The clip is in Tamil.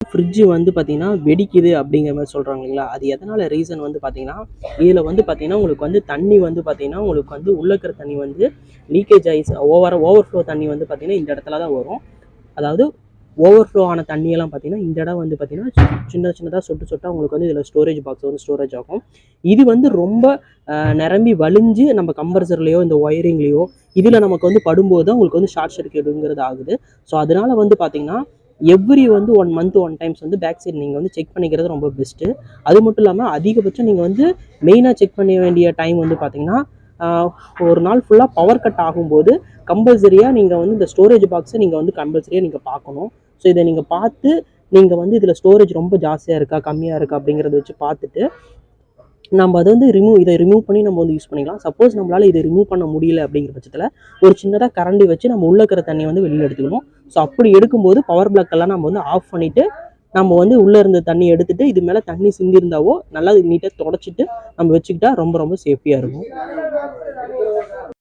ஃப்ரிட்ஜு வந்து பார்த்தீங்கன்னா வெடிக்குது அப்படிங்கிற மாதிரி சொல்கிறாங்க இல்லைங்களா, அது எதனால் ரீசன் வந்து பார்த்தீங்கன்னா, இதில் வந்து பார்த்தீங்கன்னா உங்களுக்கு வந்து தண்ணி வந்து பார்த்தீங்கன்னா உங்களுக்கு வந்து உள்ளே இருக்கிற தண்ணி வந்து லீக்கேஜ் ஆகி ஓவர்ஃப்ளோ தண்ணி வந்து பார்த்தீங்கன்னா இந்த இடத்துல தான் வரும். அதாவது ஓவர்ஃப்ளோ ஆன தண்ணியெல்லாம் பார்த்தீங்கன்னா இந்த இடம் வந்து பார்த்தீங்கன்னா சின்னதாக சொட்டாக உங்களுக்கு வந்து இதில் ஸ்டோரேஜ் பாக்ஸ் வந்து ஸ்டோரேஜ் ஆகும். இது வந்து ரொம்ப நிரம்பி வலிஞ்சு நம்ம கம்ப்ரஸர்லையோ இந்த ஒயரிங்லேயோ இதில் நமக்கு வந்து படும்போது தான் உங்களுக்கு வந்து ஷார்ட் சர்க்யூட்டுங்கிறது ஆகுது. ஸோ அதனால் வந்து பார்த்தீங்கன்னா எவ்ரி வந்து 1 மந்த் 1 டைம்ஸ் வந்து பேக் சைடு நீங்கள் வந்து செக் பண்ணிக்கிறது ரொம்ப பெஸ்ட்டு. அது மட்டும் இல்லாமல் அதிகபட்சம் நீங்கள் வந்து மெயினாக செக் பண்ண வேண்டிய டைம் வந்து பார்த்தீங்கன்னா ஒரு நாள் ஃபுல்லாக பவர் கட் ஆகும்போது கம்பல்சரியாக நீங்கள் வந்து இந்த ஸ்டோரேஜ் பாக்ஸை நீங்கள் வந்து கம்பல்சரியாக நீங்கள் பார்க்கணும். ஸோ இதை நீங்கள் பார்த்து நீங்கள் வந்து இதில் ஸ்டோரேஜ் ரொம்ப ஜாஸ்தியாக இருக்கா கம்மியாக இருக்கா அப்படிங்கிறத வச்சு பார்த்துட்டு நம்ம அதை வந்து இதை ரிமூவ் பண்ணி நம்ம வந்து யூஸ் பண்ணிக்கலாம். சப்போஸ் நம்மளால் இதை ரிமூவ் பண்ண முடியல அப்படிங்கிற பட்சத்தில் ஒரு சின்னதாக கரண்டி வச்சு நம்ம உள்ளே இருக்கிற தண்ணியை வந்து வெளியில் எடுத்துக்கணும். ஸோ அப்படி எடுக்கும்போது பவர் பிளாக்கெல்லாம் நம்ம வந்து ஆஃப் பண்ணிவிட்டு நம்ம வந்து உள்ளே இருந்த தண்ணி எடுத்துகிட்டு இது மேலே தண்ணி சிந்திருந்தாவோ நல்லா நீட்டாக தொடச்சிட்டு நம்ம வச்சுக்கிட்டா ரொம்ப ரொம்ப சேஃப்டியாக இருக்கும்.